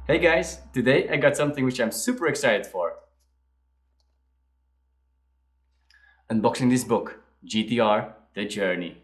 Hey guys, today I got something which I'm super excited for. Unboxing this book, GTR, The Journey.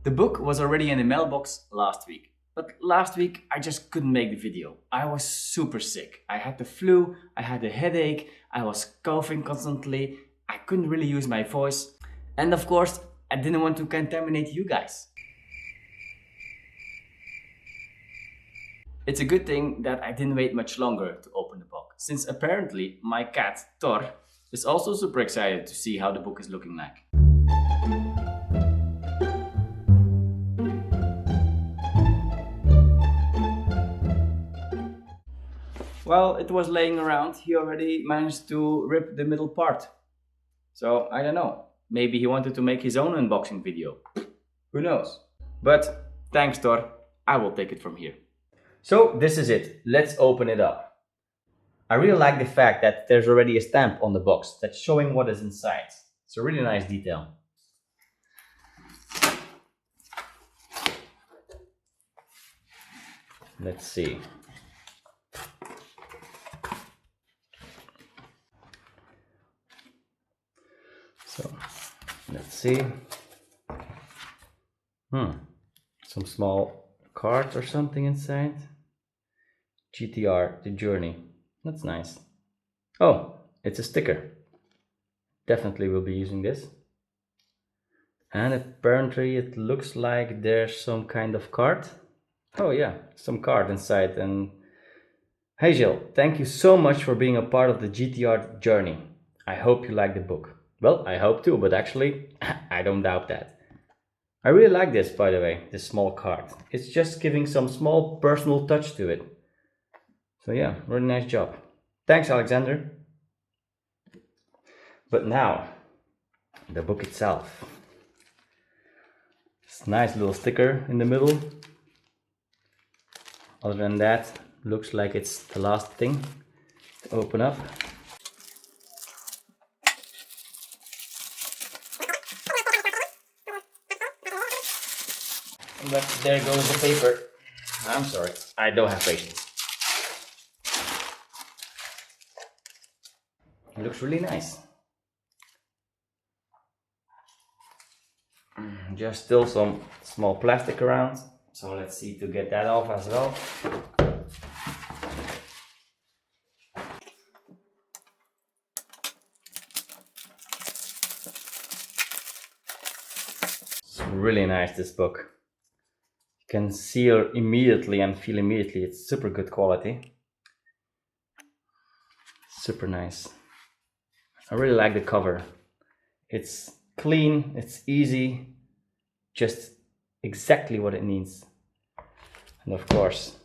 The book was already in the mailbox last week, but last week I just couldn't make the video. I was super sick. I had the flu, I had a headache, I was coughing constantly, I couldn't really use my voice, and of course I didn't want to contaminate you guys. It's a good thing that I didn't wait much longer to open the book, since apparently my cat, Thor, is also super excited to see how the book is looking like. Well, it was laying around, he already managed to rip the middle part. So, I don't know, maybe he wanted to make his own unboxing video. Who knows? But, thanks Thor, I will take it from here. So, this is it. Let's open it up. I really like the fact that there's already a stamp on the box that's showing what is inside. It's a really nice detail. Let's see. So, let's see. Some small cards or something inside. GTR, The Journey. That's nice. Oh, it's a sticker. Definitely will be using this. And apparently it looks like there's some kind of card. Oh yeah, some card inside. And hey Jill, thank you so much for being a part of the GTR journey. I hope you like the book. Well, I hope too, but actually, I don't doubt that. I really like this, by the way, this small card. It's just giving some small personal touch to it. So yeah, really nice job. Thanks, Alexander. But now, the book itself. It's a nice little sticker in the middle. Other than that, looks like it's the last thing to open up. But there goes the paper. I'm sorry, I don't have patience. It looks really nice. Just still some small plastic around. So let's see to get that off as well. It's really nice, this book. You can see immediately and feel immediately it's super good quality. Super nice. I really like the cover. It's clean, it's easy, just exactly what it needs. And of course,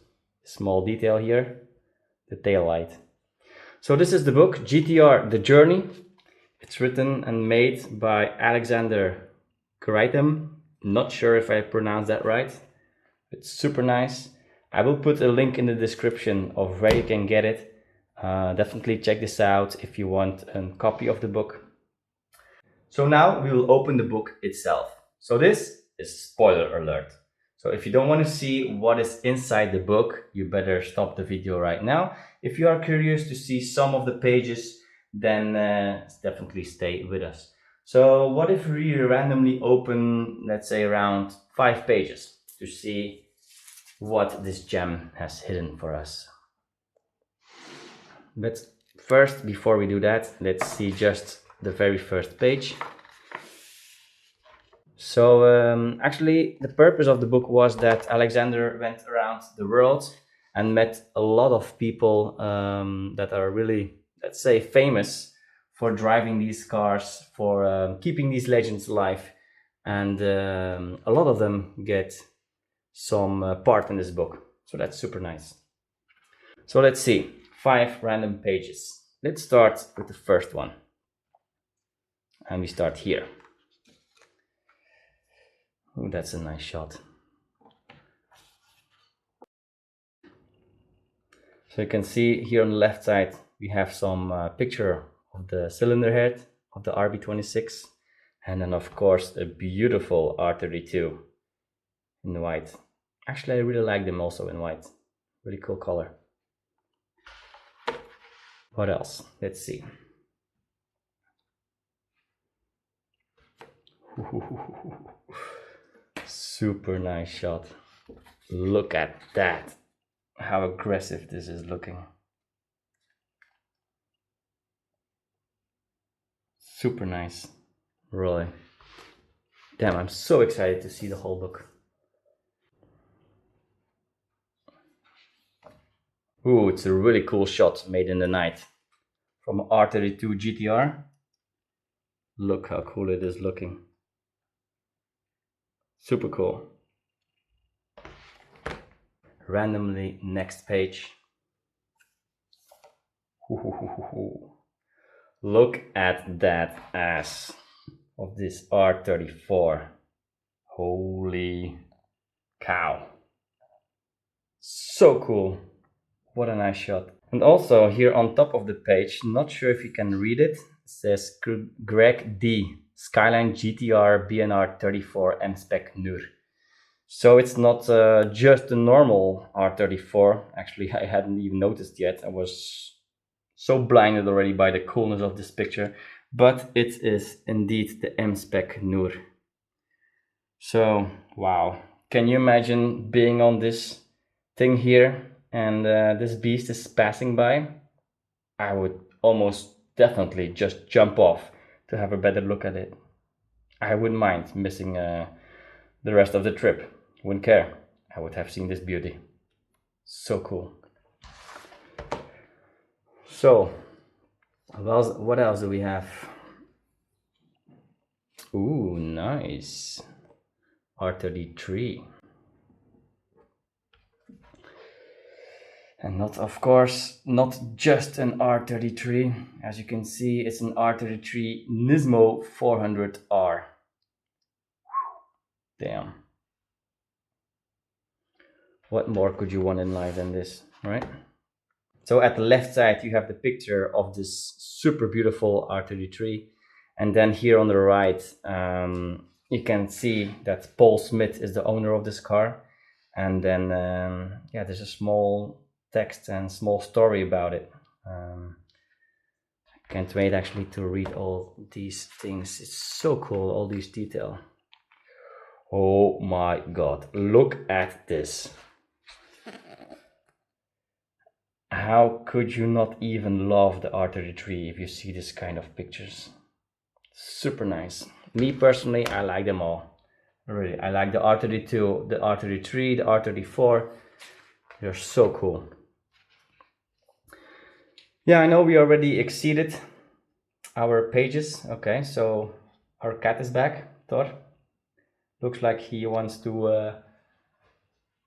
small detail here, the tail light. So this is the book, GTR, The Journey. It's written and made by Alexander Qureitem. Not sure if I pronounced that right. It's super nice. I will put a link in the description of where you can get it. Definitely check this out if you want a copy of the book. So now we will open the book itself. So this is spoiler alert. So if you don't want to see what is inside the book, you better stop the video right now. If you are curious to see some of the pages, then definitely stay with us. So what if we randomly open, let's say, around 5 pages to see what this gem has hidden for us. But first, before we do that, let's see just the very first page. So actually the purpose of the book was that Alexander went around the world and met a lot of people that are really, let's say, famous for driving these cars, for keeping these legends alive, and a lot of them get some part in this book. So that's super nice. So let's see, 5 random pages. Let's start with the first one. And we start here. Oh, that's a nice shot. So you can see here on the left side, we have some picture of the cylinder head of the RB26. And then of course a beautiful R32 in white. Actually, I really like them also in white. Really cool color. What else? Let's see. Super nice shot. Look at that. How aggressive this is looking. Super nice. Really. Damn, I'm so excited to see the whole book. Ooh, it's a really cool shot made in the night from R32 GTR. Look how cool it is looking. Super cool. Randomly, next page. Look at that ass of this R34. Holy cow. So cool. What a nice shot. And also here on top of the page, not sure if you can read it, it says Greg D. Skyline GTR BNR 34 M-Spec Nur. So it's not just a normal R34. Actually, I hadn't even noticed yet. I was so blinded already by the coolness of this picture. But it is indeed the M-Spec Nur. So, wow. Can you imagine being on this thing here and this beast is passing by? I would almost definitely just jump off to have a better look at it. I wouldn't mind missing the rest of the trip. Wouldn't care. I would have seen this beauty. So cool. So, what else do we have? Ooh, nice. R33. And not, of course, not just an R33. As you can see, it's an R33 Nismo 400R. Damn. What more could you want in life than this, right? So at the left side, you have the picture of this super beautiful R33. And then here on the right, you can see that Paul Smith is the owner of this car. And then, yeah, there's a small text and small story about it. I can't wait actually to read all these things. It's so cool, all these details. Oh my God, look at this. How could you not even love the R33 if you see this kind of pictures? Super nice. Me personally, I like them all. Really, I like the R32, the R33, the R34. They're so cool. Yeah, I know we already exceeded our pages. Okay, so our cat is back, Thor. Looks like he wants to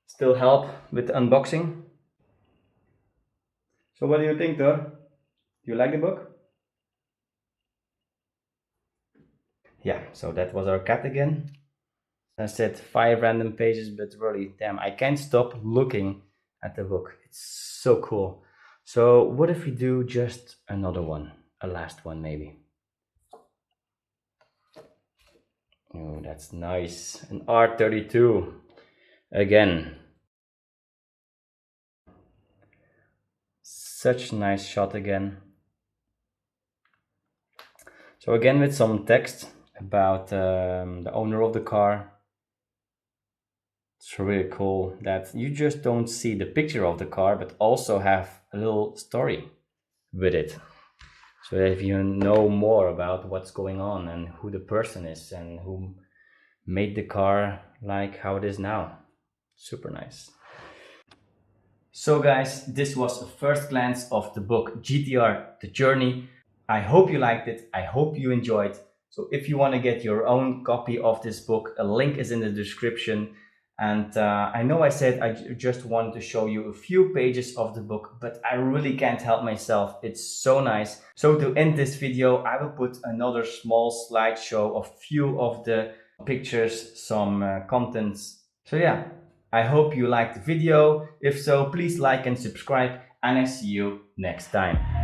still help with the unboxing. So what do you think, Thor? Do you like the book? Yeah, so that was our cat again. I said 5 random pages, but really, damn, I can't stop looking at the book. It's so cool. So what if we do just another one, a last one maybe? Oh, that's nice. An R32 again. Such a nice shot again. So again with some text about the owner of the car. It's really cool that you just don't see the picture of the car, but also have a little story with it. So that if you know more about what's going on and who the person is and who made the car like how it is now. Super nice. So guys, this was a first glance of the book GTR, The Journey. I hope you liked it. I hope you enjoyed. So if you want to get your own copy of this book, a link is in the description. And I know I said I just wanted to show you a few pages of the book, but I really can't help myself. It's so nice. So to end this video, I will put another small slideshow of few of the pictures, some contents. So yeah, I hope you liked the video. If so, please like and subscribe, and I see you next time.